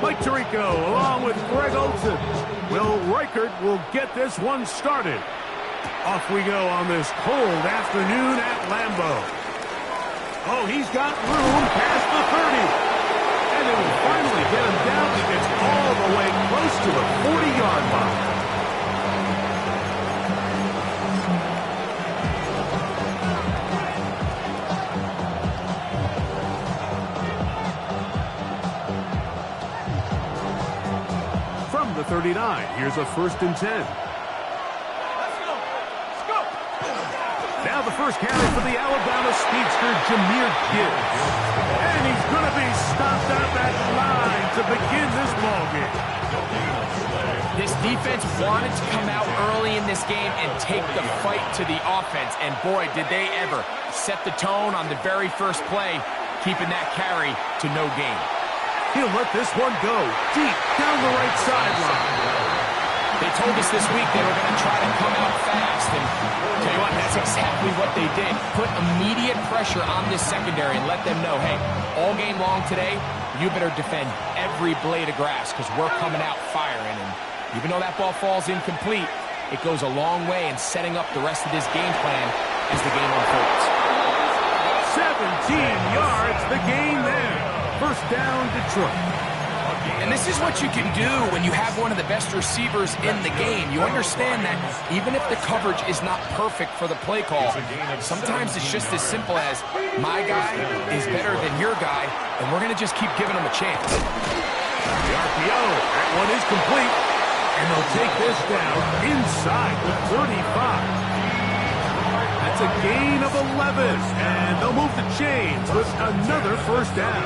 Mike Tirico along with Greg Olson. Will Reichert will get this one started. Off we go on this cold afternoon at Lambeau. Oh, he's got room past the 30. And it will finally get him down. He gets all the way close to the 40-yard line. From the 39, here's a 1st and 10. Now the first carry for the Alabama speedster, Jahmyr Gibbs. And he's going to be stopped at that line to begin this ballgame. This defense wanted to come out early in this game and take the fight to the offense. And boy, did they ever set the tone on the very first play, keeping that carry to no gain. He'll let this one go deep down the right sideline. They told us this week they were going to try to come out fast, and tell you what, that's exactly what they did. Put immediate pressure on this secondary and let them know, hey, all game long today, you better defend every blade of grass because we're coming out firing. And even though that ball falls incomplete, it goes a long way in setting up the rest of this game plan as the game unfolds. 17 yards, the gain there. First down, Detroit. And this is what you can do when you have one of the best receivers in the game. You understand that even if the coverage is not perfect for the play call, sometimes it's just as simple as my guy is better than your guy, and we're going to just keep giving him a chance. The RPO, that one is complete, and they'll take this down inside the 35. That's a gain of 11, and they'll move the chains with another first down.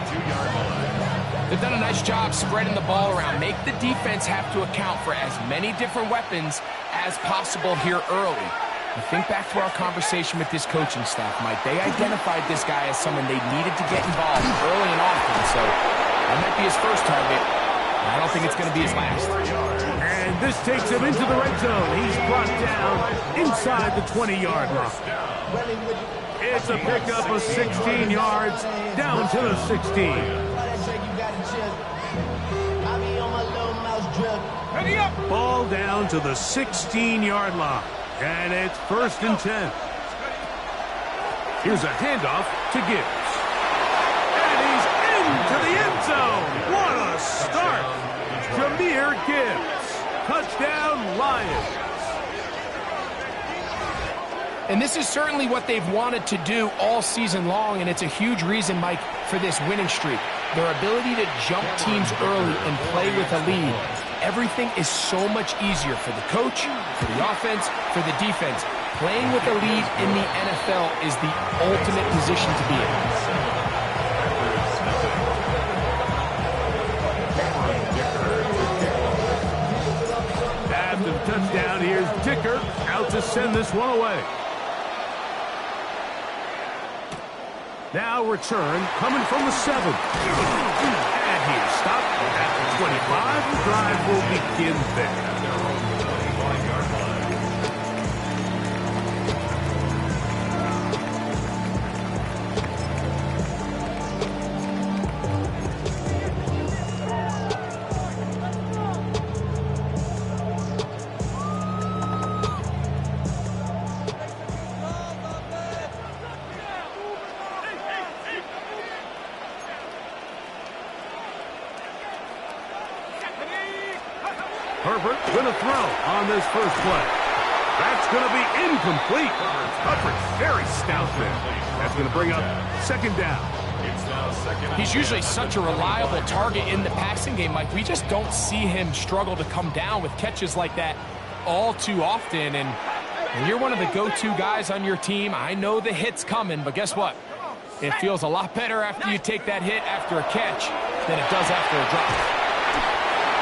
They've done a nice job spreading the ball around. Make the defense have to account for as many different weapons as possible here early. And think back to our conversation with this coaching staff, Mike. They identified this guy as someone they needed to get involved early and often. So that might be his first target. I don't think it's going to be his last. And this takes him into the red zone. He's brought down inside the 20-yard line. It's a pickup of 16 yards down to the 16. Ball down to the 16-yard line. And it's 1st and 10. Here's a handoff to Gibbs. And he's into the end zone. What a start. Jahmyr Gibbs. Touchdown, Lions. And this is certainly what they've wanted to do all season long, and it's a huge reason, Mike, for this winning streak. Their ability to jump teams early and play with a lead. Everything is so much easier for the coach, for the offense, for the defense. Playing with a lead in the NFL is the ultimate position to be in. After the touchdown, here's Dicker out to send this one away. Now return coming from the 7. And he's stopped at the 25. The drive will begin there. Herbert going to throw on this first play. That's going to be incomplete. Hubbard's very stout there. That's going to bring up 2nd down. He's usually such a reliable target in the passing game. Like, we just don't see him struggle to come down with catches like that all too often. And when you're one of the go-to guys on your team, I know the hit's coming, but guess what? It feels a lot better after you take that hit after a catch than it does after a drop.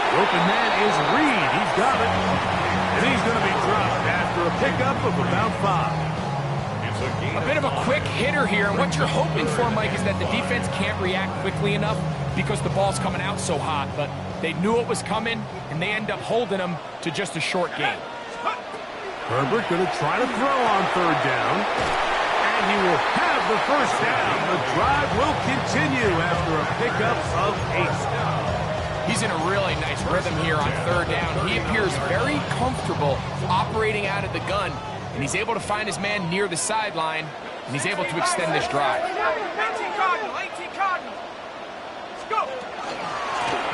Open man is Reed. He's got it. And he's going to be dropped after a pickup of about 5. A bit of a quick hitter here. And what you're hoping for, Mike, is that the defense can't react quickly enough because the ball's coming out so hot. But they knew it was coming, and they end up holding them to just a short gain. Herbert going to try to throw on 3rd down. And he will have the first down. The drive will continue after a pickup of 8. He's in a really nice rhythm here on third down. He appears very comfortable operating out of the gun, and he's able to find his man near the sideline, and he's able to extend this drive. 18 Cardinal. Let's go.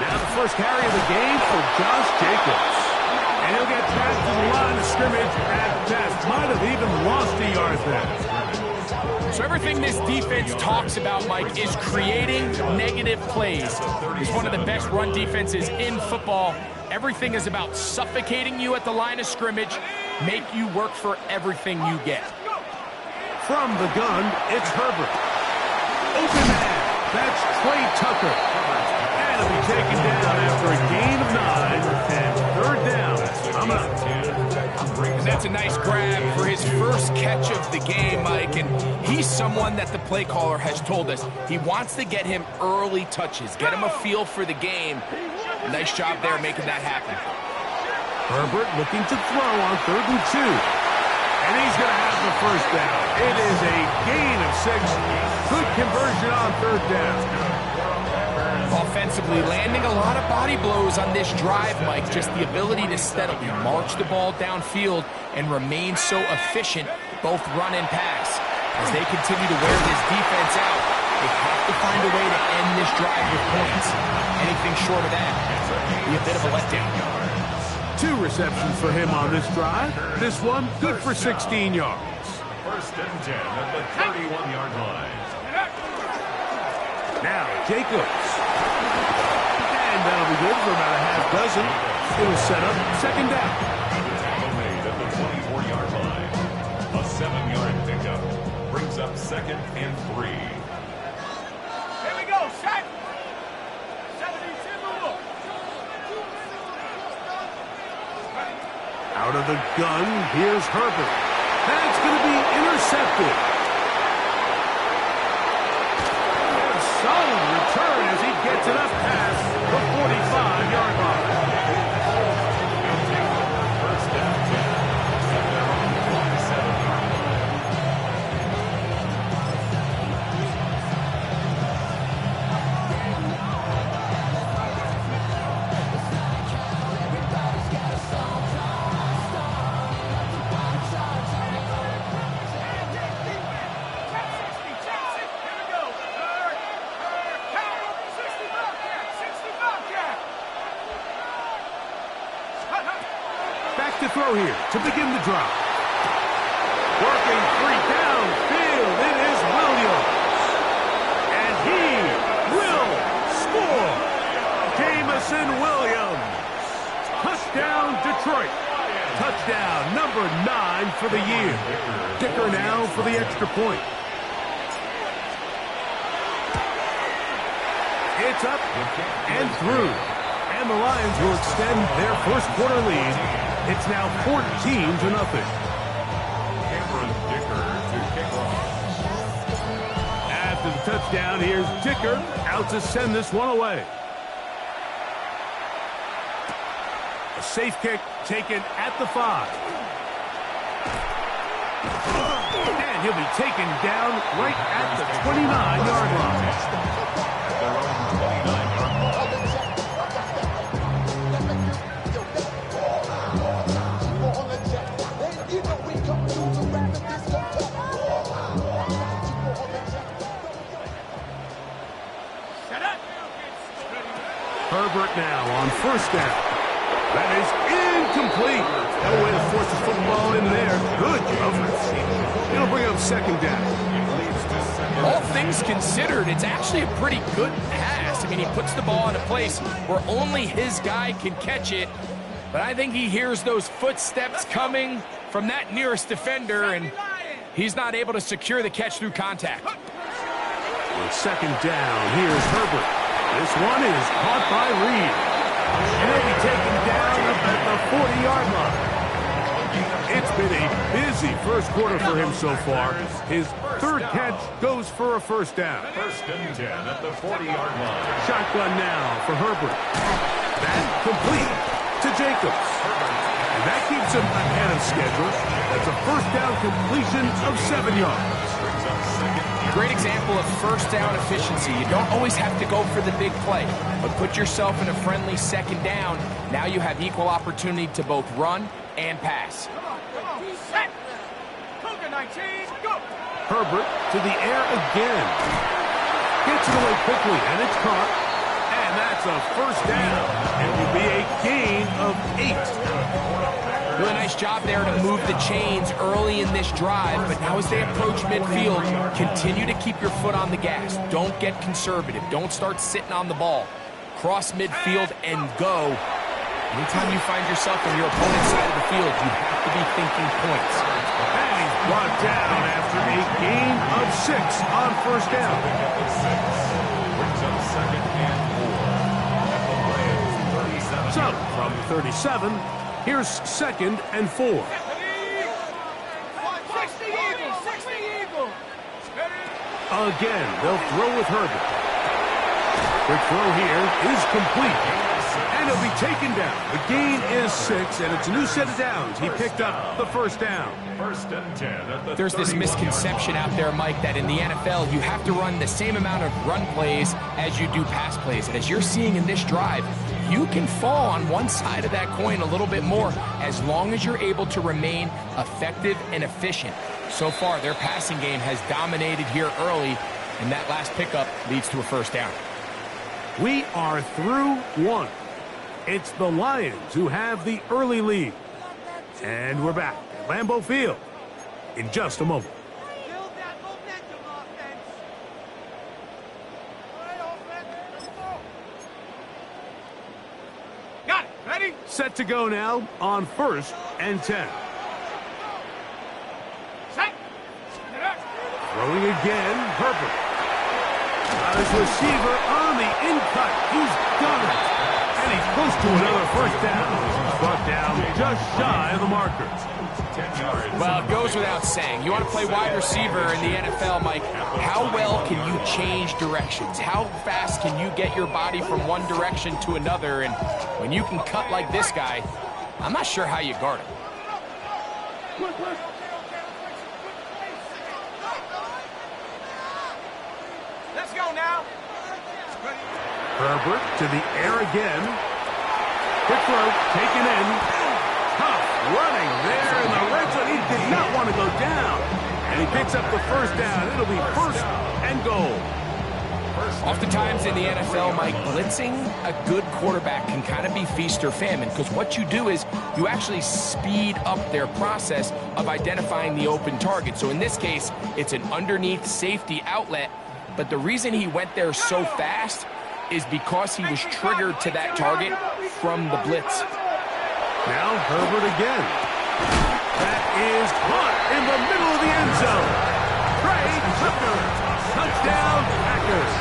Now the first carry of the game for Josh Jacobs. And he'll get past the line of scrimmage at best. Might have even lost a yard there. So everything this defense talks about, Mike, is creating negative plays. It's one of the best run defenses in football. Everything is about suffocating you at the line of scrimmage, make you work for everything you get. From the gun, it's Herbert. Open man. That's Trey Tucker. And he'll be taken down after a gain of 9 and third down. I'm up. And that's a nice grab for his first catch of the game, Mike. And he's someone that the play caller has told us he wants to get him early touches, get him a feel for the game. Nice job there making that happen. Herbert looking to throw on 3rd and 2. And he's going to have the first down. It is a gain of 6. Good conversion on 3rd down. Offensively, landing a lot of body blows on this drive, Mike. Just the ability to steadily march the ball downfield and remain so efficient, both run and pass. As they continue to wear this defense out, they have to find a way to end this drive with points. Anything short of that will be a bit of a letdown. 2 receptions for him on this drive. This one good for 16 yards. 1st and 10 at the 31-yard line. Now Jacobs. And that'll be good for about a half dozen. It'll set up 2nd down. Made at the 24-yard line. A 7-yard pickup brings up 2nd and 3. Here we go. Set. 72. Out of the gun, here's Herbert. That's going to be intercepted. A solid return as he gets it up past the 45-yard line. First down. They're on the 47-yard line. Back to throw here to begin the drive. Working 3 downfield, it is Williams. And he will score. Jamison Williams. Touchdown, Detroit. Touchdown number 9 for the year. Dicker now for the extra point. It's up and through. And the Lions will extend their first quarter lead. It's now 14-0. Cameron Dicker to kick off. After the touchdown, here's Dicker out to send this one away. A safe kick taken at the 5. And he'll be taken down right at the 29-yard line. At their own 29-yard line. Herbert now on 1st down. That is incomplete. No way to force the football in there. Good coverage. It'll bring up 2nd down. All things considered, it's actually a pretty good pass. I mean, he puts the ball in a place where only his guy can catch it. But I think he hears those footsteps coming from that nearest defender, and he's not able to secure the catch through contact. With 2nd down, here's Herbert. This one is caught by Reed. And he'll be taken down up at the 40-yard line. It's been a busy first quarter for him so far. His 3rd catch goes for a 1st down. 1st and 10 at the 40-yard line. Shotgun now for Herbert. That complete to Jacobs. And that keeps him ahead of schedule. That's a 1st down completion of 7 yards. great example of first down efficiency. You don't always have to go for the big play, but put yourself in a friendly second down. Now you have equal opportunity to both run and pass. Come on. Set. Cougar 19, go. Herbert to the air again. Gets it away quickly, and it's caught. And that's a first down. It will be a gain of 8. Really nice job there to move the chains early in this drive, but now as they approach midfield, continue to keep your foot on the gas. Don't get conservative. Don't start sitting on the ball. Cross midfield and go. Anytime you find yourself on your opponent's side of the field, you have to be thinking points. And he's brought down after a gain of 6 on first down. Brings up second and 4 at the Lions 37. So, from the 37, here's second and 4. 60 Eagles, 60 Eagles. Again, they'll throw with Herbert. Quick throw here is complete. And he'll be taken down. The gain is 6, and it's a new set of downs. He picked up the first down. First and 10 at the There's this 31. misconception out there, Mike, that in the NFL, you have to run the same amount of run plays as you do pass plays. And as you're seeing in this drive, you can fall on one side of that coin a little bit more as long as you're able to remain effective and efficient. So far, their passing game has dominated here early, and that last pickup leads to a first down. We are through 1. It's the Lions who have the early lead. And we're back at Lambeau Field in just a moment. Build that momentum, offense. All right, offense, let's go. Got it. Ready? Set to go now on first and 10. Set. Throwing again, Herbert. Got his receiver on the in-cut. He's done it. And he's close to another first down. Brought down just shy of the marker. 10 yards. Well, it goes without saying. You want to play wide receiver in the NFL, Mike. How well can you change directions? How fast can you get your body from one direction to another? And when you can cut like this guy, I'm not sure how you guard him. Let's go now. Herbert to the air again. Quick throw, taken in. Tough running there in the red zone. He did not want to go down. And he picks up the first down. It'll be first and goal. Oftentimes in the NFL, Mike, blitzing a good quarterback can kind of be feast or famine, because what you do is you actually speed up their process of identifying the open target. So in this case, it's an underneath safety outlet, but the reason he went there so fast is because he was triggered to that target from the blitz. Now Herbert again. That is caught in the middle of the end zone. Trey Tucker, touchdown Packers.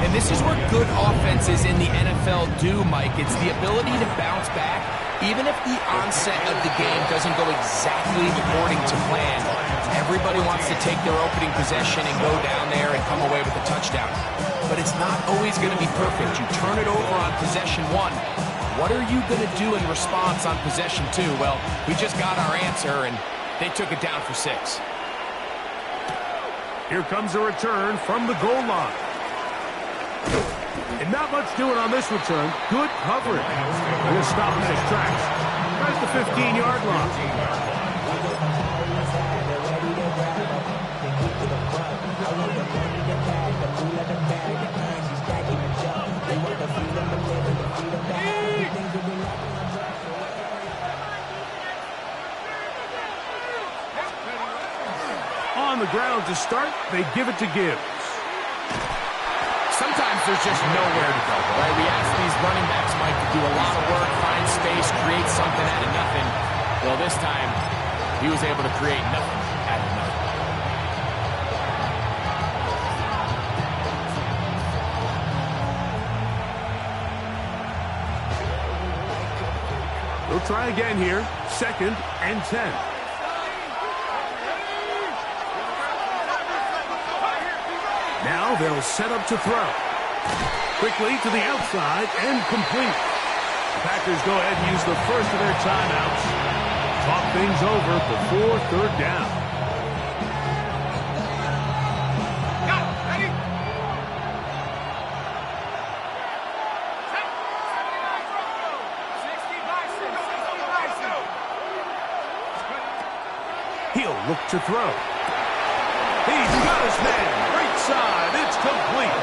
And this is what good offenses in the NFL do, Mike. It's the ability to bounce back, even if the onset of the game doesn't go exactly according to plan. Everybody wants to take their opening possession and go down there and come away with a touchdown. But it's not always going to be perfect. You turn it over on possession 1. What are you going to do in response on possession 2? Well, we just got our answer, and they took it down for 6. Here comes a return from the goal line. And not much doing on this return. Good coverage. We'll stop in his tracks. Right at the 15-yard line. On the ground to start, they give it to Gibbs. Sometimes there's just nowhere to go, right? We ask these running backs, Mike, to do a lot of work, find space, create something out of nothing. Well, this time, he was able to create nothing out of nothing. We'll try again here. Second and 10. Now they'll set up to throw. Quickly to the outside and complete. The Packers go ahead and use the first of their timeouts. Talk things over before third down. He'll look to throw. He's got his man. Right side. It's complete.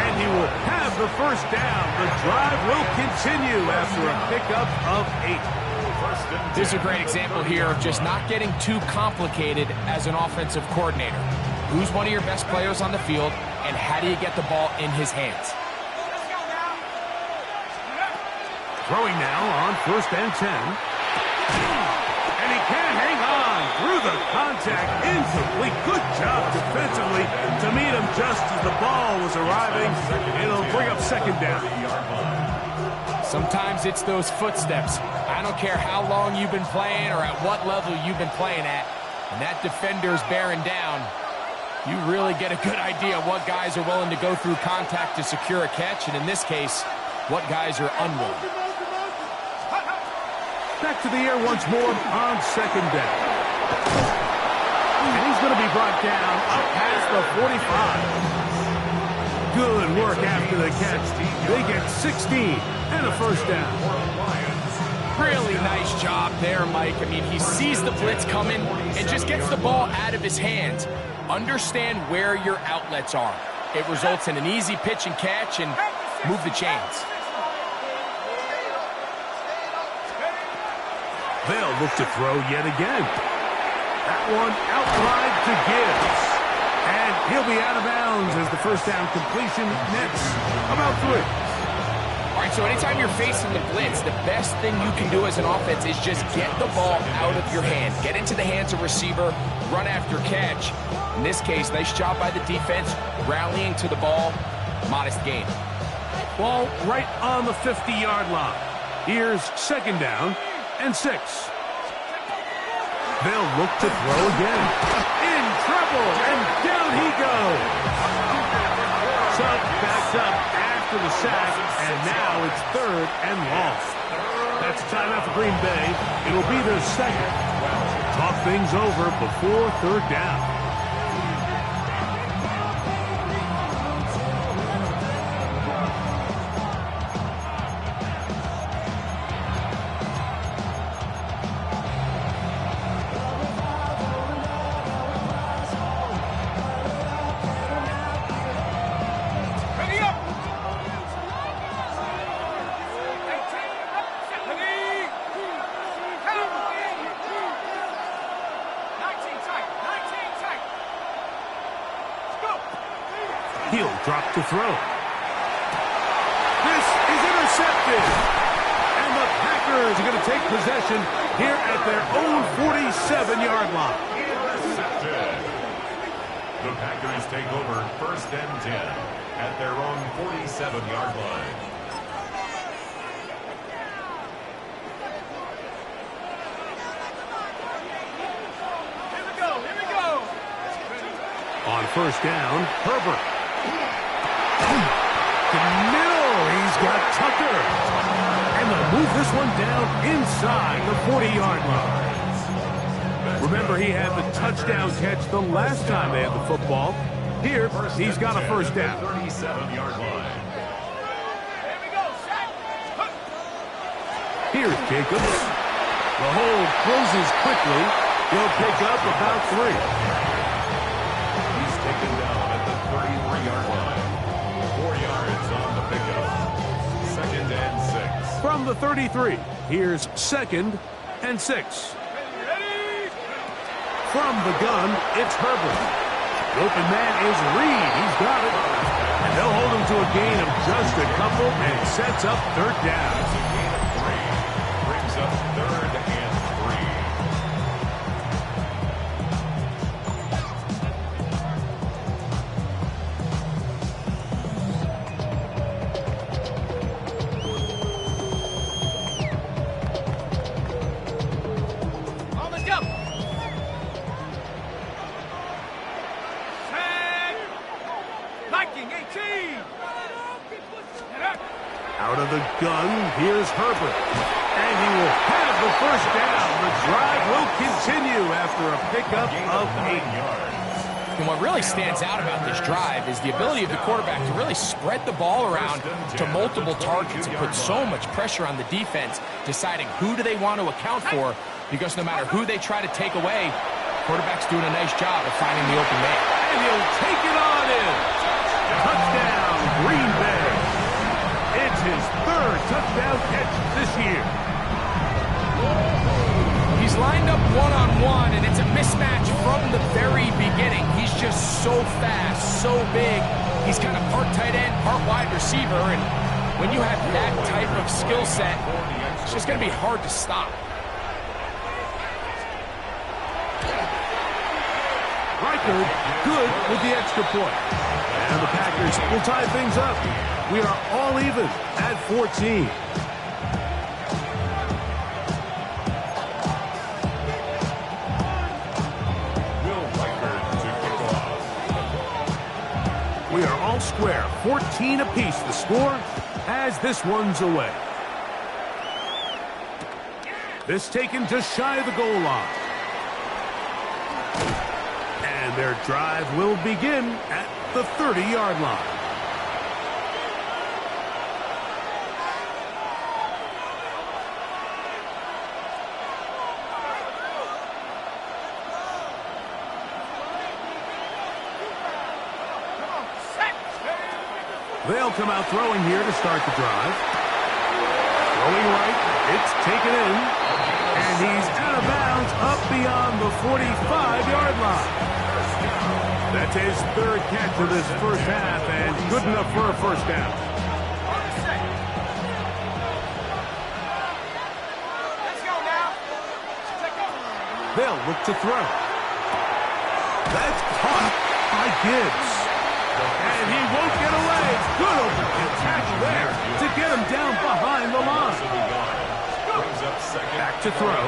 And he will have the first down. The drive will continue after a pickup of 8. This is a great example here of just not getting too complicated as an offensive coordinator. Who's one of your best players on the field, and how do you get the ball in his hands? Throwing now on 1st and 10. And he can't hang on through the contact. Incomplete. Good job defensively to meet him just as the ball was arriving. It'll bring up 2nd down. Sometimes it's those footsteps. I don't care how long you've been playing or at what level you've been playing at. When that defender's bearing down, you really get a good idea of what guys are willing to go through contact to secure a catch, and in this case, what guys are unwilling. Back to the air once more on 2nd down. And he's going to be brought down up past the 45. Good work after the catch. They get 16 and a 1st down. Really nice job there, Mike. I mean, he sees the blitz coming and just gets the ball out of his hands. Understand where your outlets are. It results in an easy pitch and catch and move the chains. They'll look to throw yet again. That one outside to Gibbs. And he'll be out of bounds as the 1st down completion nets about 3. All right, so anytime you're facing the blitz, the best thing you can do as an offense is just get the ball out of your hand. Get into the hands of receiver, run after catch. In this case, nice job by the defense, rallying to the ball. Modest gain. Ball right on the 50-yard line. Here's 2nd down and 6. They'll look to throw again. In trouble, and down he goes. Suggs backs up after the sack, and now it's 3rd and long. That's timeout for Green Bay. It'll be their 2nd. Talk things over before 3rd down. He'll drop to throw. This is intercepted. And the Packers are going to take possession here at their own 47-yard line. Intercepted. The Packers take over 1st and 10 at their own 47-yard line. Here we go. Here we go. On 1st down, Herbert. The middle, he's got Tucker. And they'll move this one down inside the 40-yard line. Remember, he had the touchdown catch the last time they had the football. Here, he's got a 1st down. 37-yard line. Here we go. Set. Here's Jacobs. The hold closes quickly. He'll pick up about 3. He's taken down at the 33-yard line. 4 yards on the pickup. 2nd and 6. From the 33, here's 2nd and 6. From the gun, it's Herbert. The open man is Reed. He's got it. And they'll hold him to a gain of just a couple and sets up 3rd down. It's a gain of 3. Brings up 3rd and 3. On, let's go. Set. Viking 18. Out of the gun, here's Herbert. And he will have the 1st down. The drive will continue after a pickup of 8 yards. And what really stands out about this drive is the ability of the quarterback to really spread the ball around to multiple targets and put so much pressure on the defense, deciding who do they want to account for, because no matter who they try to take away, Quarterback's doing a nice job of finding the open man. And he'll take it on in. Touchdown, Green Bay. It's his third touchdown catch this year. He's lined up one-on-one, and it's a mismatch from the very beginning. He's just so fast, so big. He's kind of part tight end, part wide receiver, and when you have that type of skill set, it's just going to be hard to stop. Reichard good with the extra point. And the Packers will tie things up. We are all even at 14. We are all square, 14 apiece the score as this one's away. This taken just shy of the goal line. And their drive will begin at the 30-yard line. They'll come out throwing here to start the drive. Throwing right, it's taken in. And he's out of bounds up beyond the 45-yard line. That's his third catch of this first half and good enough for a first down. Let's go now. They'll look to throw. That's caught by Gibbs. And he won't get away. Good open catch there to get him down behind the line. Back to throw.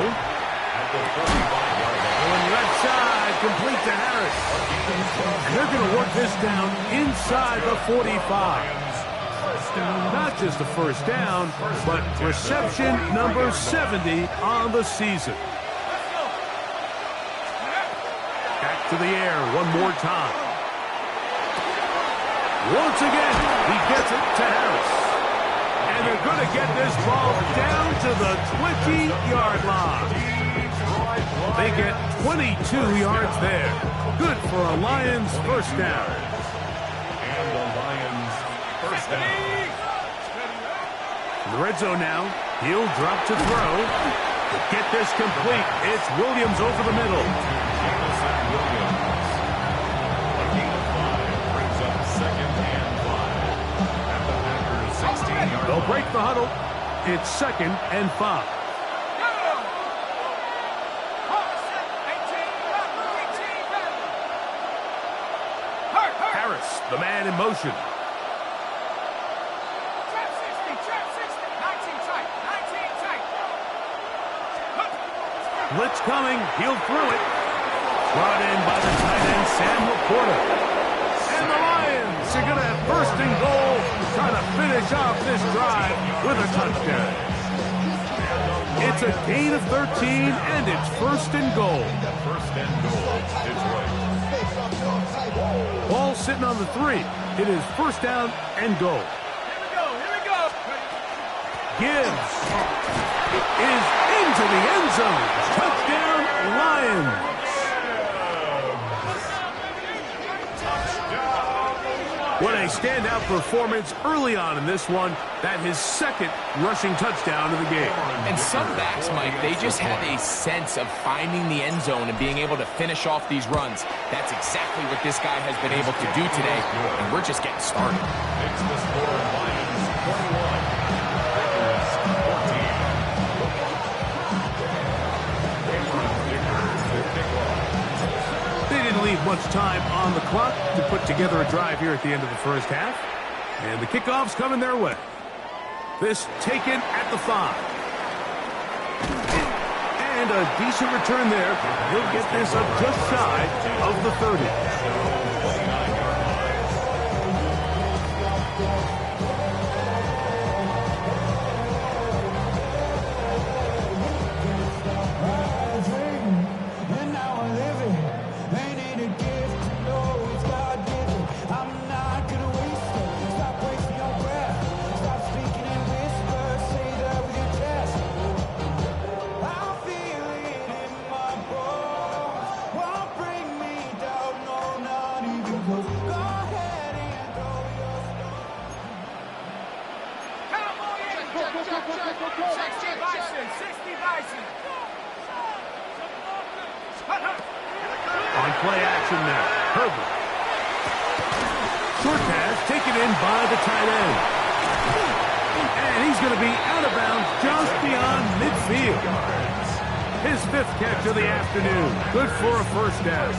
Going left side, complete to Harris. And they're going to work this down inside the 45. Not just a first down, but reception number 70 on the season. Back to the air one more time. Once again, he gets it to Harris. And they're going to get this ball down to the 20-yard line. They get 22 yards there. Good for a Lions first down. And the Lions first down. In the red zone now, he'll drop to throw. To get this complete, it's Williams over the middle. They'll break the huddle. It's 2nd and 5. Harris, the man in motion. Trap 60, 19 tight, 19 tight. Blitz coming, he'll throw it. Brought in by the tight end, Sam Laporta. And the Lions are going to have first and goal, trying to finish off this drive with a touchdown. It's a gain of 13, and it's first and goal. First and goal. It's right. Ball sitting on the 3. It is first down and goal. Here we go. Gibbs is into the end zone. Touchdown, Lions. What a standout performance early on in this one. That his second rushing touchdown of the game. And some backs, Mike, they just have a sense of finding the end zone and being able to finish off these runs. That's exactly what this guy has been able to do today, and we're just getting started. It's the score, Lions 21, Packers 14. They didn't leave much time on the clock to put together a drive here at the end of the first half. And the kickoff's coming their way. This taken at the 5. And a decent return there. He'll get this up just shy of the 30. On play action now, Herbert. Short pass taken in by the tight end. And he's going to be out of bounds just beyond midfield. His 5th catch of the afternoon. Good for a first down.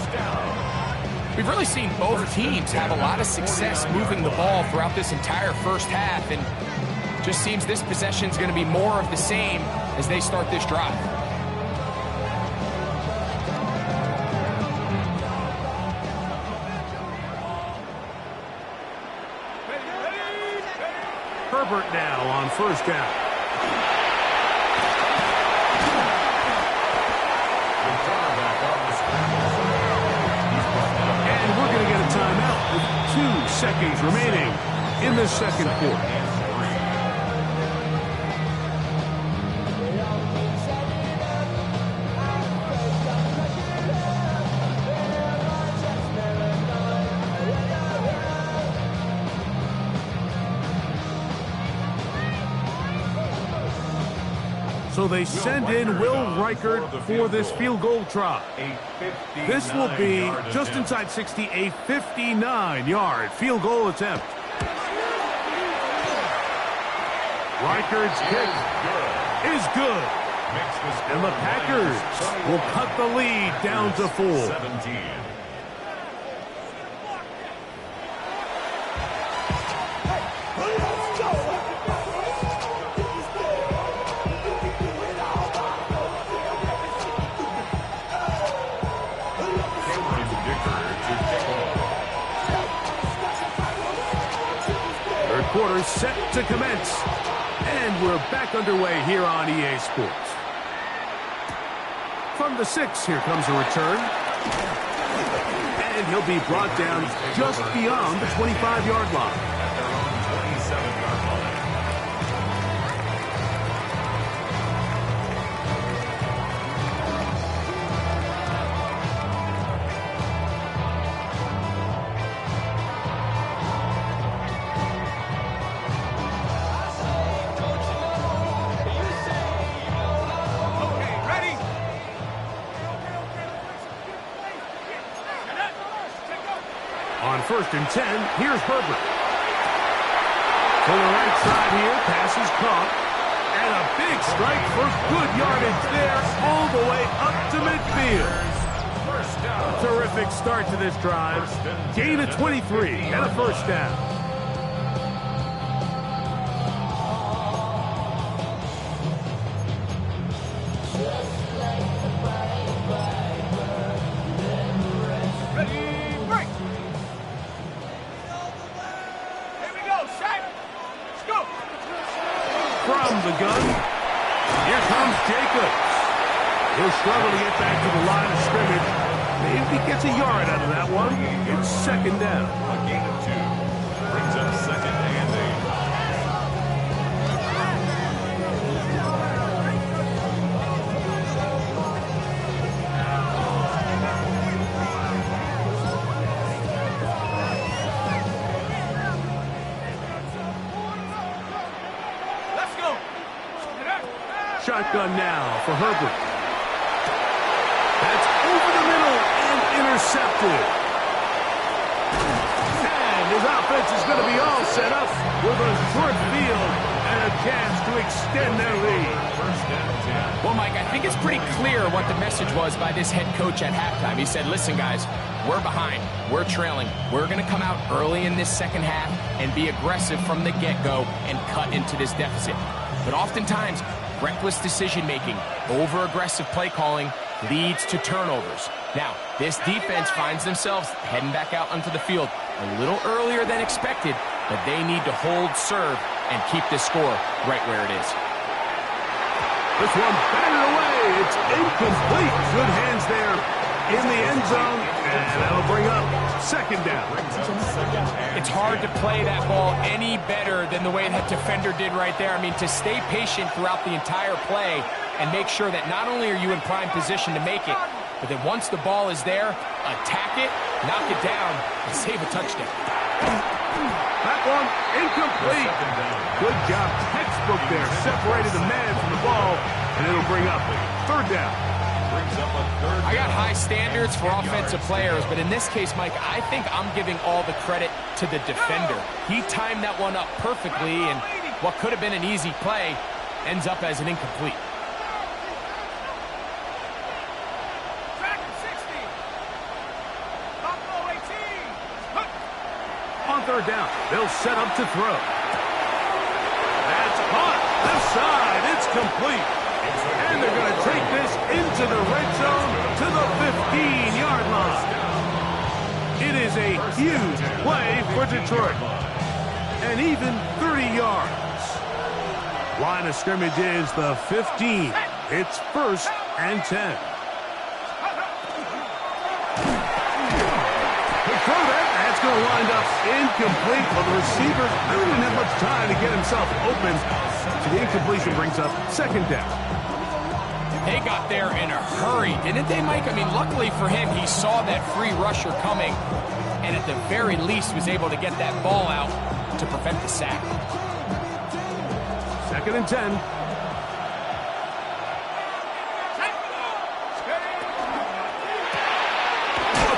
We've really seen both teams have a lot of success moving the ball throughout this entire first half, and just seems this possession is going to be more of the same as they start this drive. Herbert now on first down. And we're going to get a timeout with 2 seconds remaining in the second quarter. So they send in Will Reichert for this field goal try. This will be just inside 60, a 59-yard field goal attempt. Reichert's kick is good. And the Packers will cut the lead down to 4. 17. Quarter set to commence. And we're back underway here on EA Sports. From the 6, here comes a return. And he'll be brought down just beyond the 25-yard line. At their own 27-yard line. On 1st and 10, here's Herbert. To the right side here, pass is caught. And a big strike for good yardage there, all the way up to midfield. First down. Terrific start to this drive. Gain of 23 and a first down. From the gun, here comes Jacobs. He'll struggle to get back to the line of scrimmage. Maybe he gets a yard out of that one. It's second down. A gain of 2. Brings up 2nd and 8. Shotgun now for Herbert. That's over the middle and intercepted. And his offense is going to be all set up with a short field and a chance to extend their lead. First down 10. Well, Mike, I think it's pretty clear what the message was by this head coach at halftime. He said, listen, guys, we're behind. We're trailing. We're going to come out early in this second half and be aggressive from the get-go and cut into this deficit. But oftentimes, reckless decision-making, over-aggressive play calling leads to turnovers. Now, this defense finds themselves heading back out onto the field a little earlier than expected, but they need to hold serve and keep this score right where it is. This one batted away. It's incomplete. Good hands there in the end zone, and that'll bring up second down. It's hard to play that ball any better than the way that defender did right there. I mean, to stay patient throughout the entire play and make sure that not only are you in prime position to make it, But then once the ball is there, attack it, knock it down, and save a touchdown. That one incomplete. Good job. Textbook there. Separated the man from the ball, and it'll bring up third down. I got high standards for offensive players, but in this case, Mike, I think I'm giving all the credit to the defender. He timed that one up perfectly, and what could have been an easy play ends up as an incomplete. On third down, they'll set up to throw. That's caught. Left side, it's complete. And they're going to take this into the red zone to the 15-yard line. It is a huge play for Detroit. And even 30 yards. Line of scrimmage is the 15. It's 1st and 10. That's going to wind up incomplete, but the receiver really didn't have much time to get himself open. So the incompletion brings up 2nd down. They got there in a hurry, didn't they, Mike? I mean, luckily for him, he saw that free rusher coming, and at the very least was able to get that ball out to prevent the sack. 2nd and 10.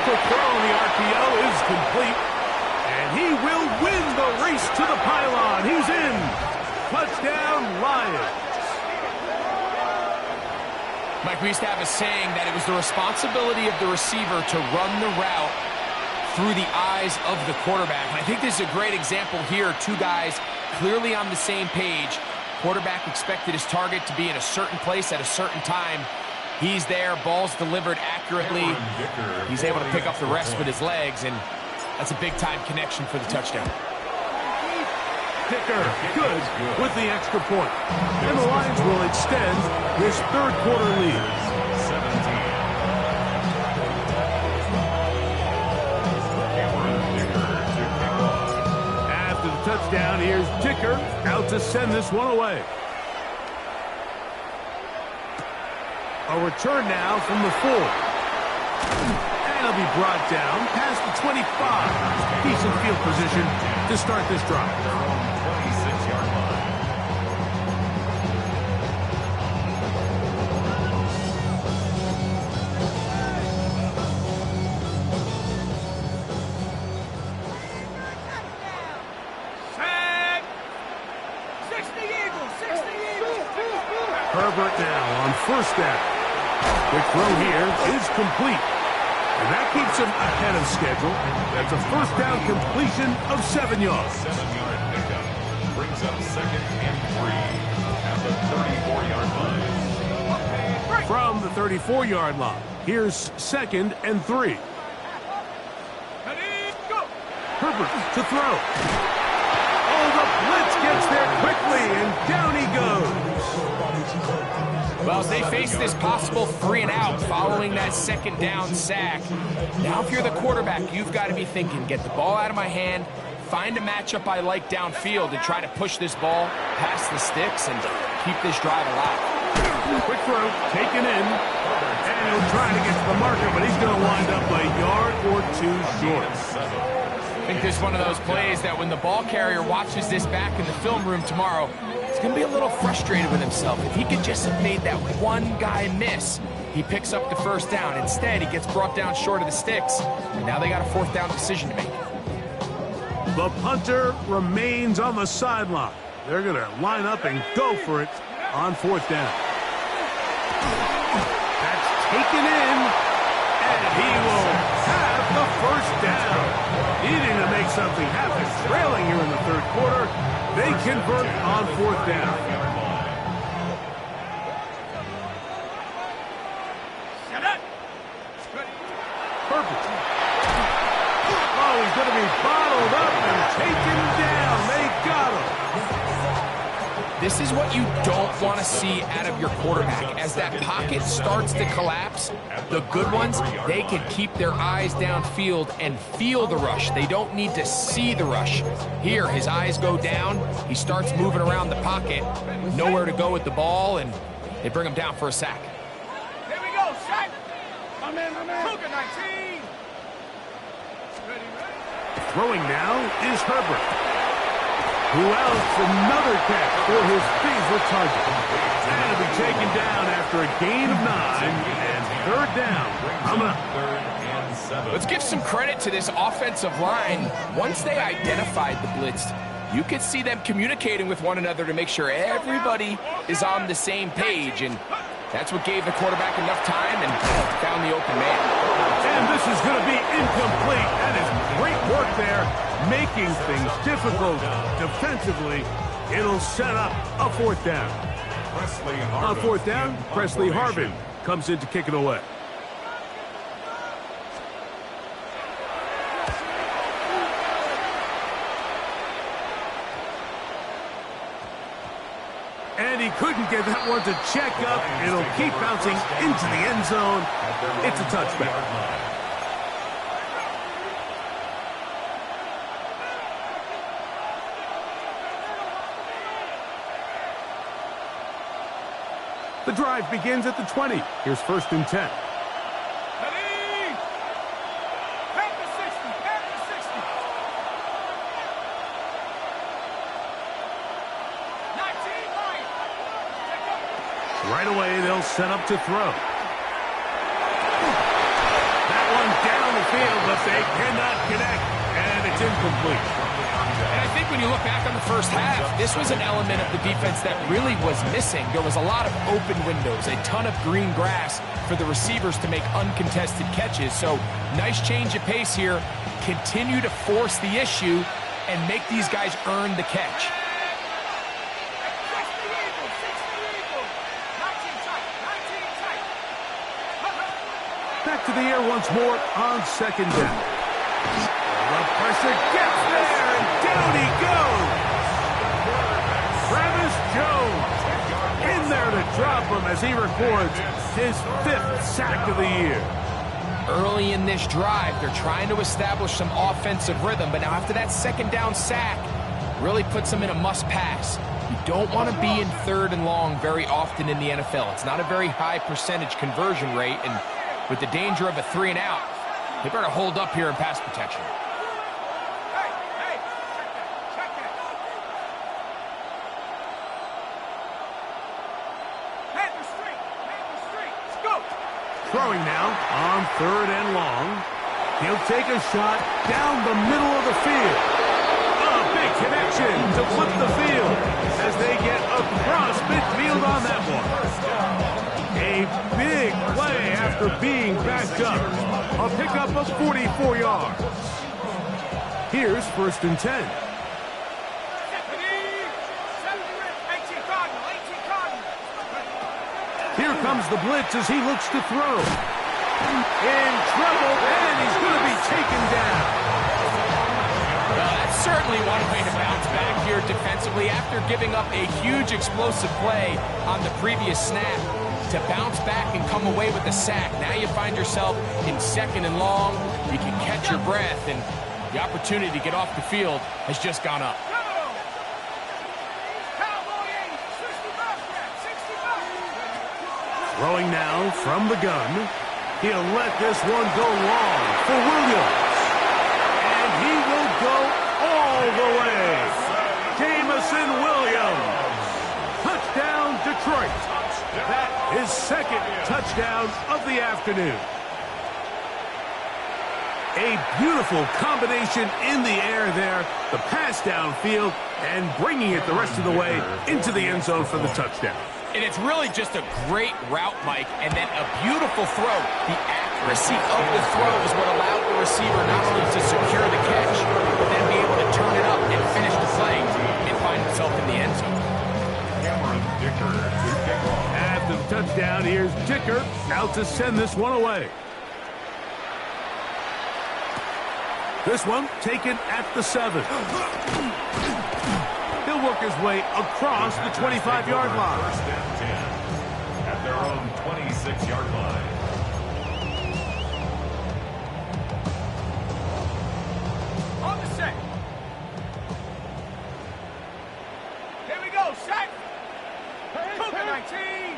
Quick throw on the RPO is complete, and he will win the race to the pylon. He's in. Touchdown, Lions. Mike, we used to have a saying that it was the responsibility of the receiver to run the route through the eyes of the quarterback. And I think this is a great example here. Two guys clearly on the same page. Quarterback expected his target to be in a certain place at a certain time. He's there, ball's delivered accurately. He's able to pick up the rest with his legs, and that's a big-time connection for the touchdown. Dicker, good with the extra point. And the Lions will extend this third-quarter lead. 17. After the touchdown, here's Dicker out to send this one away. A return now from the 4. And he'll be brought down past the 25. Decent field position to start this drive. 26-yard line. Sack! 60 Eagles! 60 Eagles! Herbert now on 1st down. Quick throw here is complete. And that keeps him ahead of schedule. That's a 1st down completion of 7 yards. 7-yard pickup. Brings up 2nd and 3 at the 34-yard line. From the 34-yard line, here's 2nd and 3. Ready, go! Herbert to throw. Oh, the blitz gets there quickly, and down he goes. Well, as they face this possible 3-and-out following that 2nd down sack, now if you're the quarterback, you've got to be thinking, get the ball out of my hand, find a matchup I like downfield, and try to push this ball past the sticks and keep this drive alive. Quick throw, taken in, and he'll try to get to the marker, but he's going to wind up a yard or 2 short. I think this is one of those plays that when the ball carrier watches this back in the film room tomorrow, he's going to be a little frustrated with himself. If he could just have made that one guy miss, he picks up the 1st down. Instead, he gets brought down short of the sticks, and now they got a 4th down decision to make. The punter remains on the sideline. They're going to line up and go for it on 4th down. That's taken in, and he will have the 1st down. Needing to make something happen, trailing here in the 3rd quarter. They convert on 4th down. Perfect. Oh, he's going to be bottled up and taken down. They got him. This is what you don't want to see out of your quarterback. As that pocket starts to collapse, the good ones, they can keep their eyes downfield and feel the rush. They don't need to see the rush. Here, his eyes go down. He starts moving around the pocket. Nowhere to go with the ball, and they bring him down for a sack. Here we go, sack! Cougar 19. Ready. Throwing now is Herbert. Who else? Another catch for his favorite target. And it'll be taken down after a gain of 9 and third down. Coming up. Third and 7. Let's give some credit to this offensive line. Once they identified the blitz, you could see them communicating with one another to make sure everybody is on the same page, and that's what gave the quarterback enough time and found the open man. And this is going to be incomplete. That is great work there, making things difficult defensively. It'll set up a fourth down. On fourth down, Presley Harvin comes in to kick it away. And he couldn't get that one to check up. It'll keep bouncing into the end zone. It's a touchback. The drive begins at the 20. Here's 1st and 10. Ready. Back to 60. Back to 60. 19 line. Right away, they'll set up to throw. That one down the field, but they cannot connect, and it's incomplete. And I think when you look back on the first half, this was an element of the defense that really was missing. There was a lot of open windows, a ton of green grass for the receivers to make uncontested catches. So nice change of pace here. Continue to force the issue and make these guys earn the catch. 60 Eagles. 60 Eagles. 19 tight. 19 tight. Back to the air once more on 2nd down. The pressure gets there, and down he goes. Travis Jones in there to drop him as he records his 5th sack of the year. Early in this drive, they're trying to establish some offensive rhythm, but now after that 2nd down sack, really puts them in a must-pass. You don't want to be in 3rd and long very often in the NFL. It's not a very high percentage conversion rate, and with the danger of a 3 and out, they better hold up here in pass protection. Hey, check that. Panther straight. Let's go. Throwing now on 3rd and long. He'll take a shot down the middle of the field. A big connection to flip the field as they get across midfield on that one. A big play after being backed up. A pickup of 44 yards. Here's 1st and 10. 18 Cardinal. Here comes the blitz as he looks to throw. In trouble, and he's going to be taken down. Well, that's certainly one way to bounce back here defensively after giving up a huge explosive play on the previous snap. To bounce back and come away with a sack. Now you find yourself in 2nd and long. You can catch your breath, and the opportunity to get off the field has just gone up. Throwing now from the gun. He'll let this one go long for Williams. And he will go all the way. Jamison Williams. Touchdown, Detroit. That is 2nd touchdown of the afternoon. A beautiful combination in the air there. The pass downfield and bringing it the rest of the way into the end zone for the touchdown. And it's really just a great route, Mike, and then a beautiful throw. The accuracy of the throw is what allowed the receiver not only to secure the catch, but then be able to turn it up and finish the play and find himself in the end zone. After the touchdown, here's Dicker out to send this one away. This one taken at the 7. He'll work his way across the 25-yard line. 1st and 10 at their own 26-yard line. On the set. Here we go. Set. Cougar 19.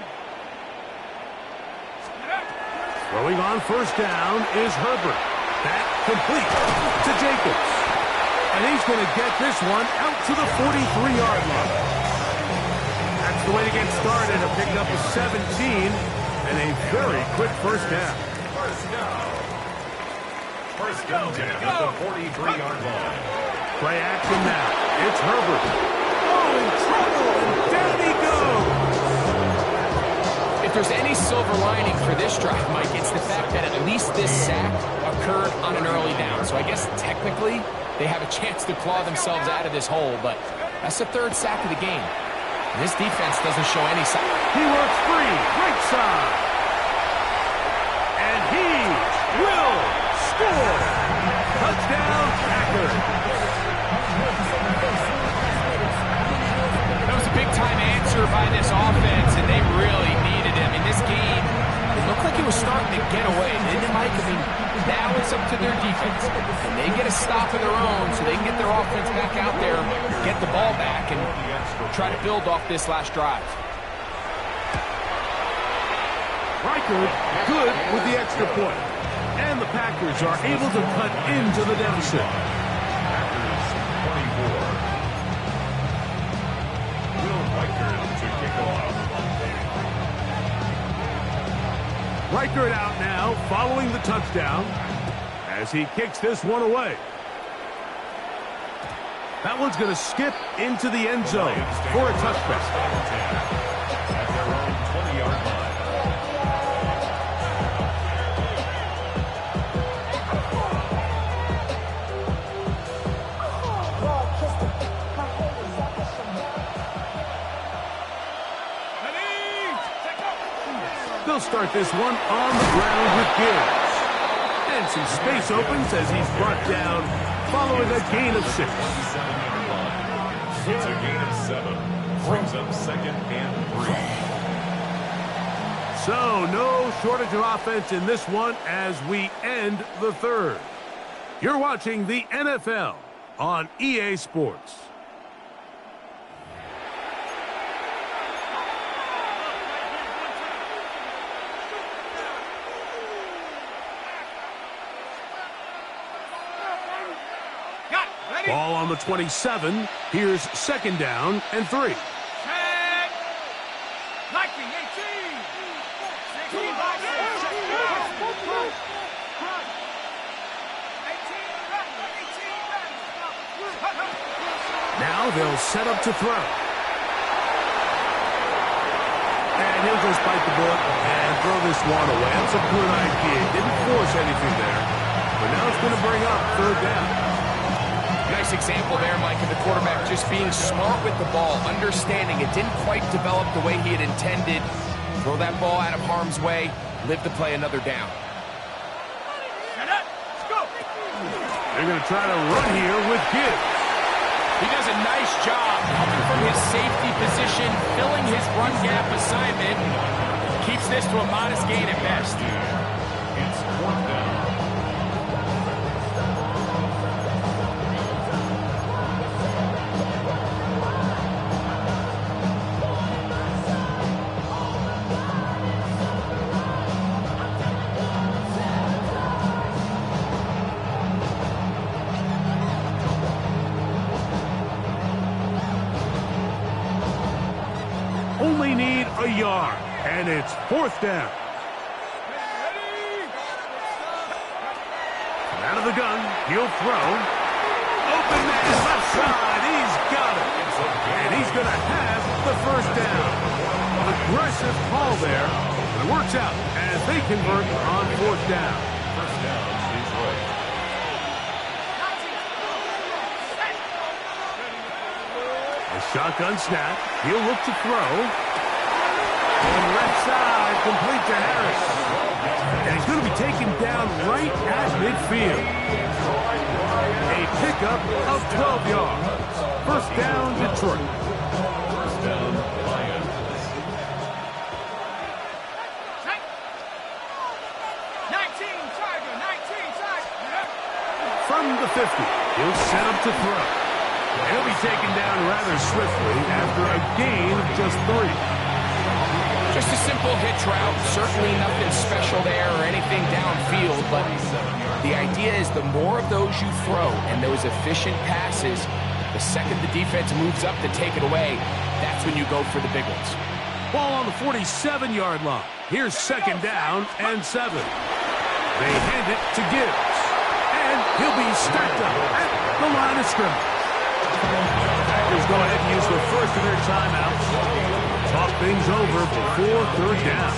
Going on first down is Herbert. That complete to Jacobs. And he's going to get this one out to the 43-yard line. That's the way to get started. A pickup of 17 and a very quick first down. First down at the 43-yard line. Play action now. It's Herbert. Oh, in trouble, and down he goes. If there's any silver lining for this drive, Mike, it's the fact that at least this sack occurred on an early down. So I guess technically they have a chance to claw themselves out of this hole, but that's the third sack of the game. And this defense doesn't show any sign. He works free, right side. And he will score. Touchdown, Packers. That was a big-time answer by this offense, and they really needed him. In this game, it looked like it was starting to get away, didn't it, Mike? I mean, now it's up to their defense. And they get a stop of their own so they can get their offense back out there, get the ball back, and try to build off this last drive. Reichard good with the extra point. And the Packers are able to cut into the deficit. Packers 24. Will Reichard to kick off. Reichard out now following the touchdown as he kicks this one away. That one's going to skip into the end zone for a touchback. At their own 20-yard line. They'll start this one on the ground with Gibbs. And some space opens as he's brought down following a gain of 6. 27-yard line. It's a gain of 7. Brings up second and 3. So no shortage of offense in this one as we end the third. You're watching the NFL on EA Sports. Ball on the 27. Here's second down and 3. Check. 19, 18. 16, Now they'll set up to throw. And he'll just bite the bullet and throw this one away. That's a good idea. Didn't force anything there. But now it's going to bring up third down. Nice example there, Mike, of the quarterback just being smart with the ball, understanding it didn't quite develop the way he had intended. Throw that ball out of harm's way, live to play another down. They're going to try to run here with Gibbs. He does a nice job coming from his safety position, filling his run gap assignment. Keeps this to a modest gain at best. It's fourth down. Only need a yard, and it's fourth down. Out of the gun, he'll throw. Open man, left side, he's got it. And he's going to have the first down. Aggressive call there, but it works out as they convert on fourth down. First down, Detroit. A shotgun snap. He'll look to throw. And left side, complete to Harris. And he's going to be taken down right at midfield. A pickup of 12 yards. First down, Detroit. First down, Lions. 19, Tiger, 19, Tiger. From the 50, he'll set up to throw. He'll be taken down rather swiftly after a gain of just 3. Just a simple hitch route. Certainly nothing special there or anything downfield, but the idea is the more of those you throw and those efficient passes, the second the defense moves up to take it away, that's when you go for the big ones. Ball on the 47-yard line. Here's second down and 7. They hand it to Gibbs. And he'll be stacked up at the line of scrimmage. Packers go ahead and use the first of their timeouts. Talk things over before third down.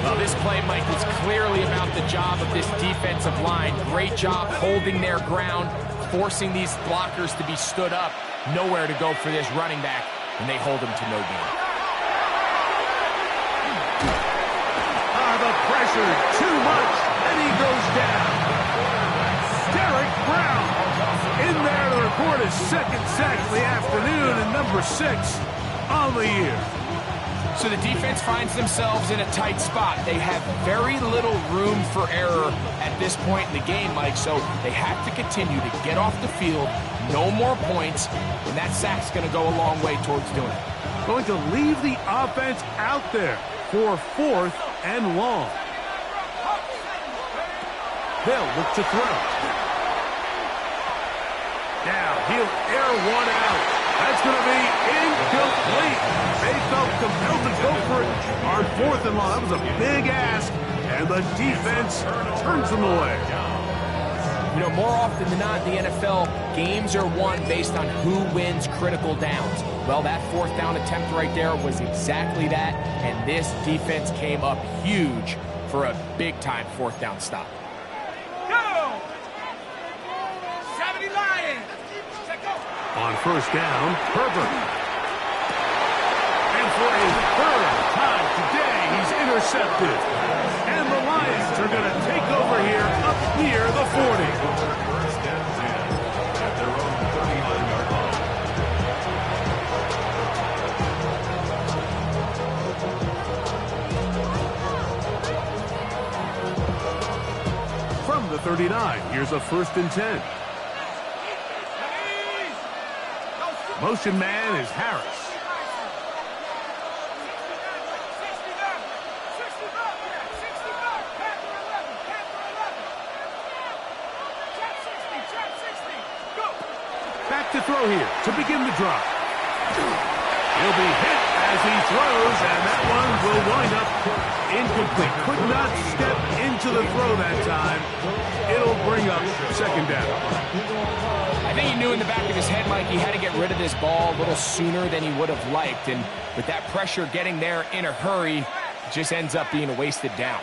Well, this play, Mike, was clearly about the job of this defensive line. Great job holding their ground, forcing these blockers to be stood up. Nowhere to go for this running back, and they hold him to no gain. The pressure, too much, and he goes down. Derek Brown in there to record his second sack of the afternoon, and number 6 on the year. So the defense finds themselves in a tight spot. They have very little room for error at this point in the game, Mike, so they have to continue to get off the field, no more points, and that sack's going to go a long way towards doing it. Going to leave the offense out there for 4th and long. They'll look to throw. Now he'll air one out. That's going to be incomplete. They felt compelled to go for it on 4th and long. That was a big ask, and the defense turns them away. You know, more often than not in the NFL, games are won based on who wins critical downs. Well, that 4th down attempt right there was exactly that, and this defense came up huge for a big-time 4th down stop. Go! 70 Lions! On first down, Herbert. And for a 3rd time today, he's intercepted. And the Lions are going to take over here up near the 40. First and 10 at their own 39-yard line. From the 39, here's a 1st and 10. Motion man is Harris. Back to throw here to begin the drive. He'll be hit as he throws, and that one will wind up incomplete. Could not step into the throw that time. It'll bring up second down. I think he knew in the back of his head, Mike, he had to get rid of this ball a little sooner than he would have liked. And with that pressure getting there in a hurry, it just ends up being a wasted down.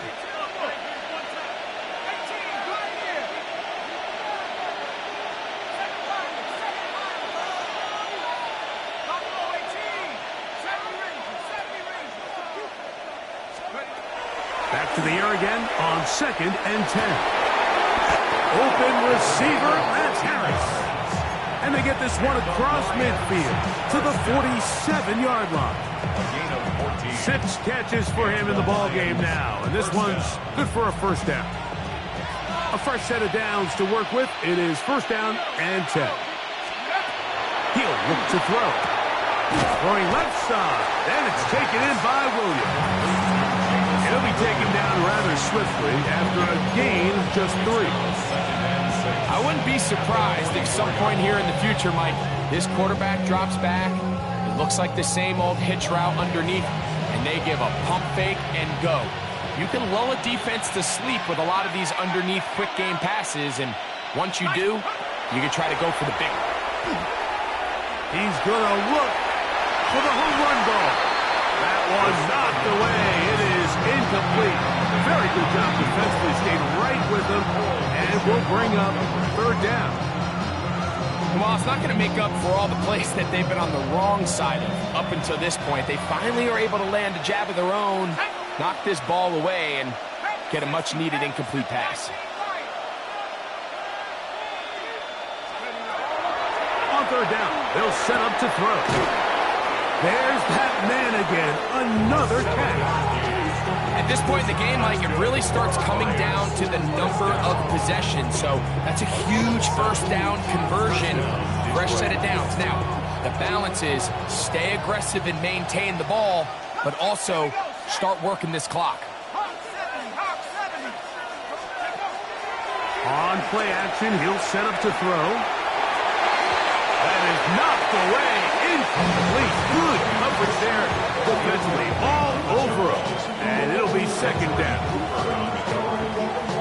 Back to the air again on 2nd and 10. Open receiver, that's Harris. And they get this one across midfield to the 47-yard line. 6 catches for him in the ball game now, and this one's good for a 1st down. A fresh set of downs to work with. It is 1st down and 10. He'll look to throw. Throwing left side, and it's taken in by Williams. He'll be taken down rather swiftly after a gain of just 3. I wouldn't be surprised if some point here in the future, Mike, this quarterback drops back. It looks like the same old hitch route underneath, and they give a pump fake and go. You can lull a defense to sleep with a lot of these underneath quick game passes, and once you do, you can try to go for the big one. He's going to look for the home run ball. That one knocked away. It is incomplete. Very good job defensively. Stayed right with him, and will bring up 3rd down. Well, it's not going to make up for all the plays that they've been on the wrong side of up until this point. They finally are able to land a jab of their own, knock this ball away, and get a much-needed incomplete pass. On 3rd down, they'll set up to throw. There's that man again. Another catch. At this point in the game, Mike, it really starts coming down to the number of possessions. So that's a huge 1st down conversion. Fresh set of downs. Now, the balance is stay aggressive and maintain the ball, but also start working this clock. On play action, he'll set up to throw. That is knocked away. Incomplete. Good coverage there. Defensively all over him. And it'll be second down.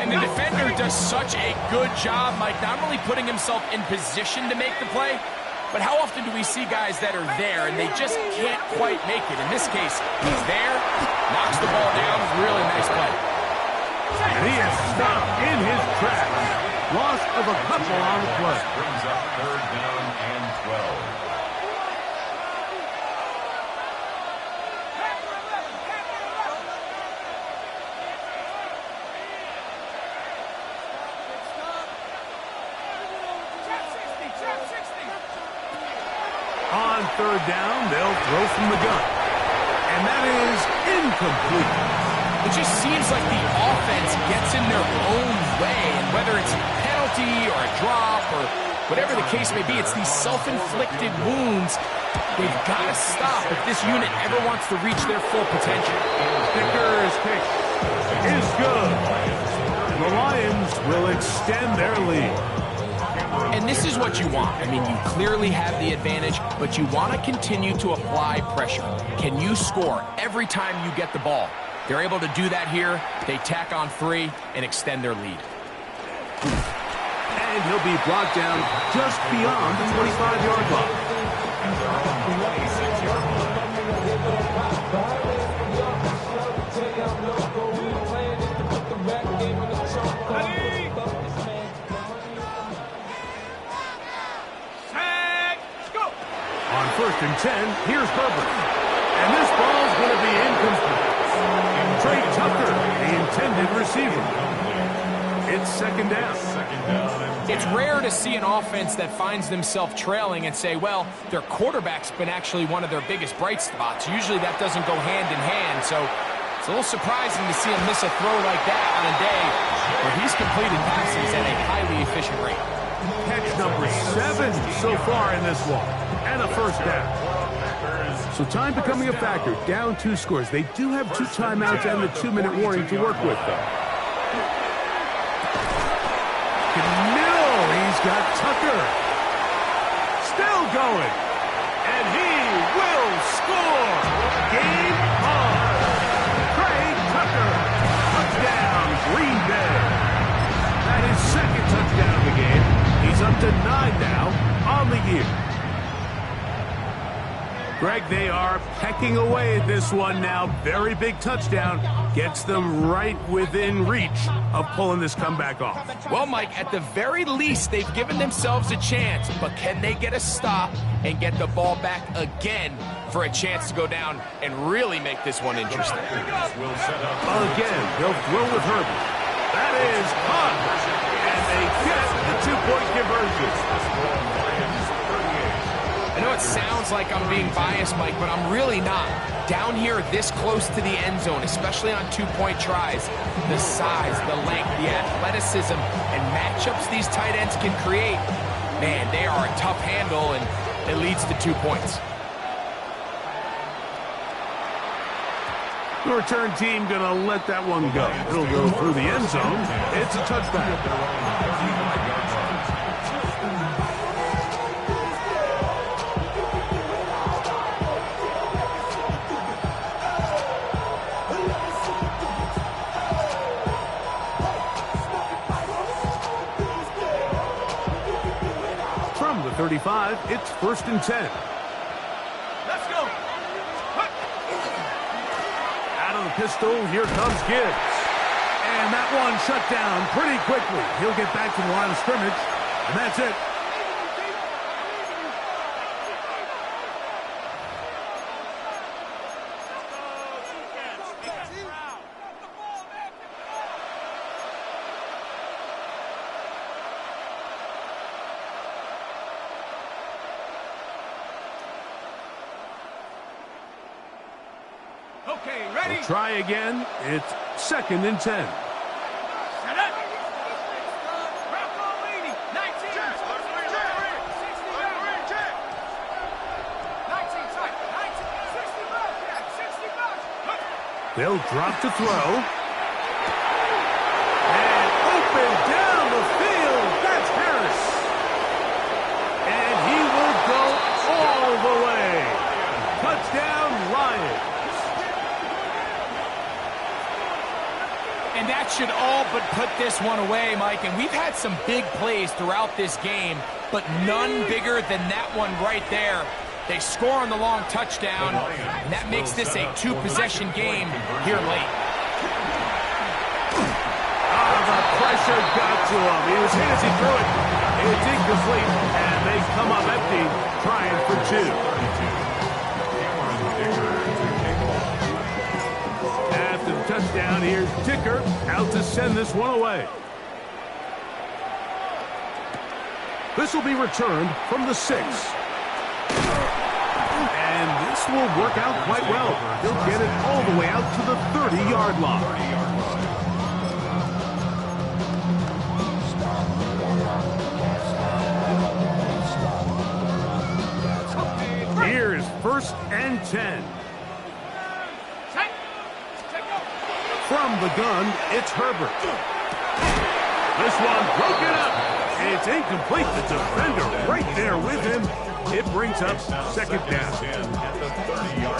And the defender does such a good job, Mike, not only putting himself in position to make the play, but how often do we see guys that are there and they just can't quite make it? In this case, he's there, knocks the ball down, really nice play. And he is stopped in his tracks. Loss of a couple on the play. Brings up third down and 12. On third down, they'll throw from the gun. And that is incomplete. It just seems like the offense gets in their own way, and whether it's a penalty or a drop or whatever the case may be, it's these self-inflicted wounds. They've got to stop if this unit ever wants to reach their full potential. Kicker's kick is good. And the Lions will extend their lead. And this is what you want. I mean, you clearly have the advantage, but you want to continue to apply pressure. Can you score every time you get the ball? They're able to do that here. They tack on 3 and extend their lead. And he'll be brought down just beyond the 25-yard line. On first and 10, here's Herbert. And this ball's going to be incomplete. Trey Tucker, the intended receiver. It's second down. It's rare to see an offense that finds themselves trailing and say, well, their quarterback's been actually one of their biggest bright spots. Usually that doesn't go hand in hand, so it's a little surprising to see him miss a throw like that on a day where he's completed passes at a highly efficient rate. Catch number 7 so far in this one. And a first down. So time becoming a factor. Down 2 scores. They do have 2 timeouts and the 2-minute warning to work with, though. In the middle, he's got Tucker. Still going. And he will score. Game on. Trey Tucker. Touchdown, Green Bay. That is second touchdown of the game. He's up to 9 now on the year. Greg, they are pecking away at this one now. Very big touchdown. Gets them right within reach of pulling this comeback off. Well, Mike, at the very least, they've given themselves a chance. But can they get a stop and get the ball back again for a chance to go down and really make this one interesting? Again, they'll throw with Herbert. That is caught. And they get the 2-point conversion. I know it sounds like I'm being biased, Mike, but I'm really not. Down here this close to the end zone, especially on 2-point tries, the size, the length, the athleticism, and matchups these tight ends can create, man, they are a tough handle, and it leads to 2 points. The return team going to let that one go. It'll go through the end zone. It's a touchback. From the 35, it's first and 10. Let's go. Out of the pistol, here comes Gibbs. And that one shut down pretty quickly. He'll get back to the line of scrimmage, and that's it. Okay, ready? We'll try again. It's second and 10. Set up. Rocco leading. 19. Check. 60 back. 19 tight. 19. 60 back. Yeah, 60 back. They'll drop to throw. And open down the field. That's Harris. And he will go all the way. Touchdown, Lions. And that should all but put this one away, Mike. And we've had some big plays throughout this game, but none bigger than that one right there. They score on the long touchdown, and that makes this a two-possession game here late. The pressure got to him. He was hit as he threw it. It's incomplete, and they come up empty, trying for two. After the touchdown, here's Dicker out to send this one away. This will be returned from the 6. And this will work out quite well. He'll get it all the way out to the 30-yard line. Here is 1st and 10. From the gun, it's Herbert. This one broken up. It's incomplete. The defender right there with him. It brings up 2nd down.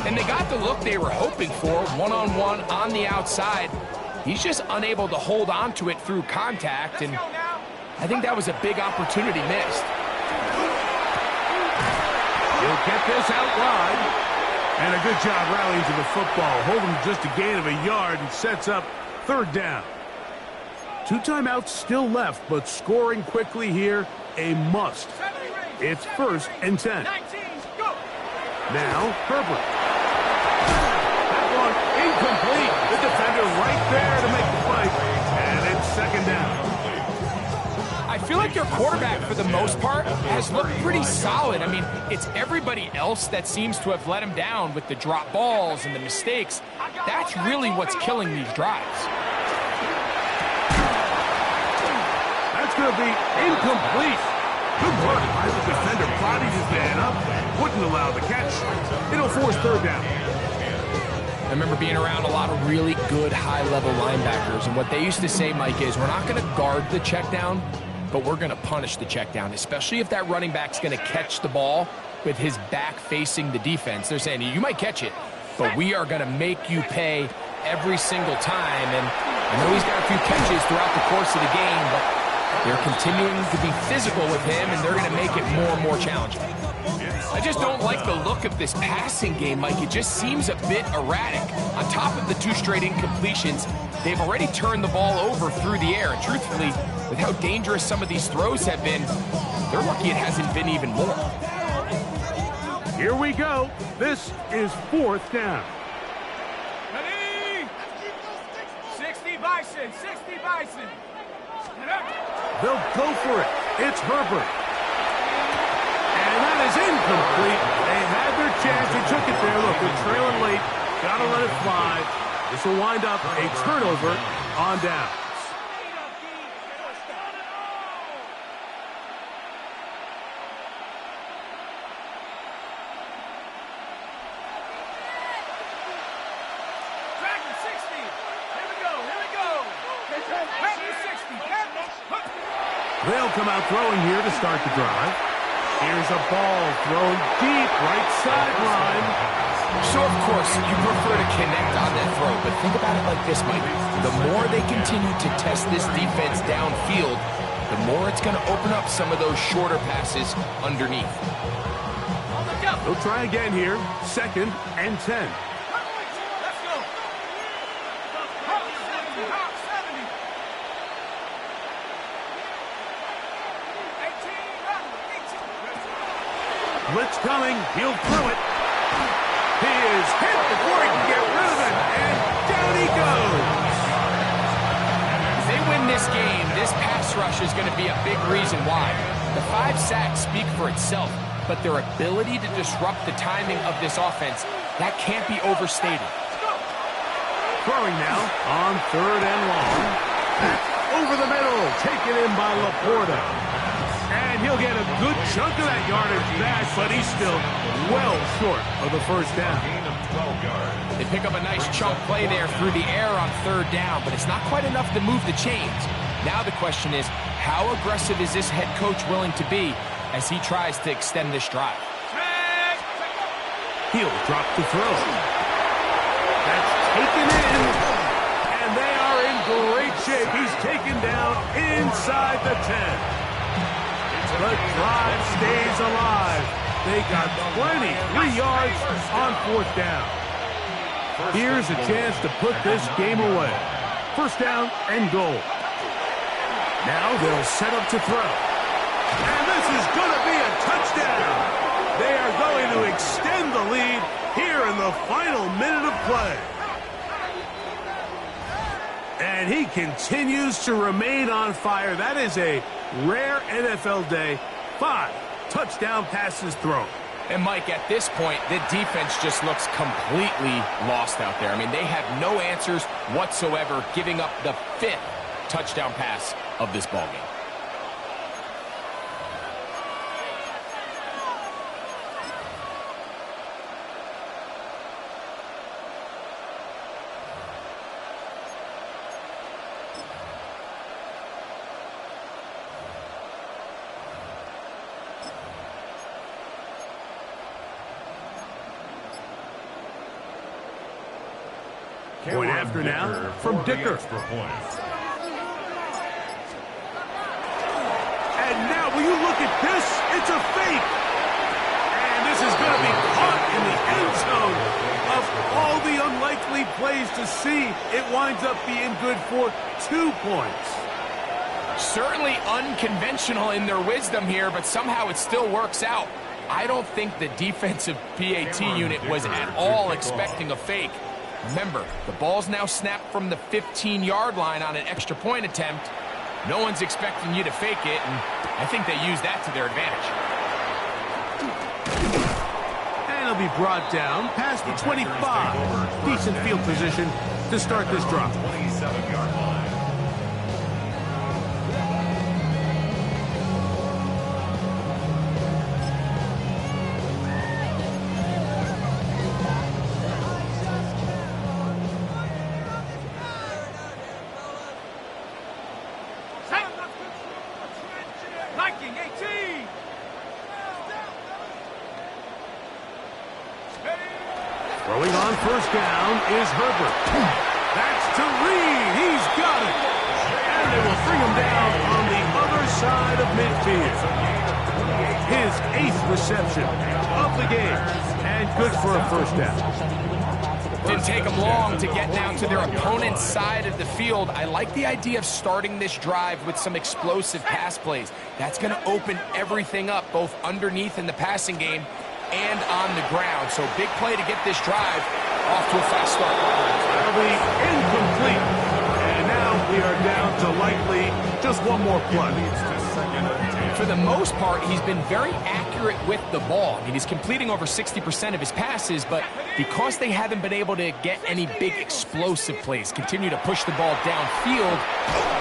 And they got the look they were hoping for, one-on-one on the outside. He's just unable to hold on to it through contact, and I think that was a big opportunity missed. He'll get this out wide. And a good job rallying to the football. Holding just a gain of a yard and sets up 3rd down. 2 timeouts still left, but scoring quickly here, a must. It's 1st and 10. Now, Herbert. That one incomplete. The defender right there to make the fight. And it's 2nd down. I feel like their quarterback, for the most part, has looked pretty solid. I mean, it's everybody else that seems to have let him down with the drop balls and the mistakes. That's really what's killing these drives. That's going to be incomplete. Good work by the defender. Bodied his man up. Wouldn't allow the catch. It'll force 3rd down. I remember being around a lot of really good high-level linebackers, and what they used to say, Mike, is we're not going to guard the check down, but we're going to punish the check down, especially if that running back's going to catch the ball with his back facing the defense. They're saying, you might catch it, but we are going to make you pay every single time. And I know he's got a few catches throughout the course of the game, but they're continuing to be physical with him, and they're going to make it more and more challenging. I just don't like the look of this passing game, Mike. It just seems a bit erratic. On top of the 2 straight incompletions, they've already turned the ball over through the air. And truthfully, with how dangerous some of these throws have been, they're lucky it hasn't been even more. Here we go. This is 4th down. Ready? 60 Bison, 60 Bison. They'll go for it. It's Herbert. And that is incomplete. They had their chance. They took it there. Look, they're trailing late. Got to let it fly. This will wind up a turnover on downs. Dragon 60. Here we go, here we go. Dragon 60. They'll come out throwing here to start the drive. Here's a ball thrown deep right sideline. So, of course, you prefer to connect on that throw, but think about it like this, Mike. The more they continue to test this defense downfield, the more it's going to open up some of those shorter passes underneath. They'll try again here. 2nd and 10. Let's go. Blitz coming. He'll throw it. He is hit before he can get rid of it. And down he goes. If they win this game, this pass rush is going to be a big reason why. The 5 sacks speak for itself, but their ability to disrupt the timing of this offense, that can't be overstated. Throwing now on 3rd and long. Over the middle. Taken in by Laporta. And he'll get a good chunk of that yardage back, but he's still well short of the first down. Gain of 12 yards. They pick up a nice chunk play there through the air on third down, but it's not quite enough to move the chains. Now the question is, how aggressive is this head coach willing to be as he tries to extend this drive? He'll drop the throw. That's taken in, and they are in great shape. He's taken down inside the 10. The drive stays alive. They got plenty, 3 yards on fourth down. Here's a chance to put this game away. First down and goal. Now they'll set up to throw. And this is going to be a touchdown. They are going to extend the lead here in the final minute of play. And he continues to remain on fire. That is a rare NFL day. 5 touchdown passes thrown. And Mike, at this point, the defense just looks completely lost out there. I mean, they have no answers whatsoever, giving up the 5th touchdown pass of this ballgame. Point after now from Dicker. And now, will you look at this? It's a fake. And this is going to be caught in the end zone. Of all the unlikely plays to see, it winds up being good for 2 points. Certainly unconventional in their wisdom here, but somehow it still works out. I don't think the defensive PAT unit was at all expecting a fake. Remember, the ball's now snapped from the 15-yard line on an extra point attempt. No one's expecting you to fake it, and I think they used that to their advantage. And he'll be brought down past the 25. Decent field position to start this drive. 27-yard line. Liking 18. Throwing on first down is Herbert. That's to Reed. He's got it. And they will bring him down on the other side of midfield. His 8th reception of the game. And good for a first down. Didn't take them long to get down to their opponent's side of the field. I like the idea of starting this drive with some explosive pass plays. That's going to open everything up, both underneath in the passing game and on the ground. So big play to get this drive off to a fast start. That'll be incomplete. And now we are down to likely just one more play. For the most part, he's been very accurate with the ball. I mean, he's completing over 60% of his passes, but because they haven't been able to get any big explosive plays, continue to push the ball downfield,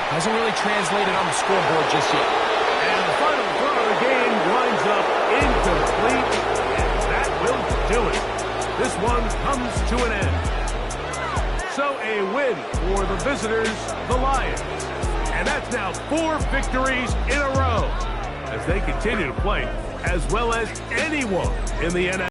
hasn't really translated on the scoreboard just yet. And the final throw of the game winds up incomplete, and that will do it. This one comes to an end. So a win for the visitors, the Lions. And that's now 4 victories in a row as they continue to play as well as anyone in the NFL.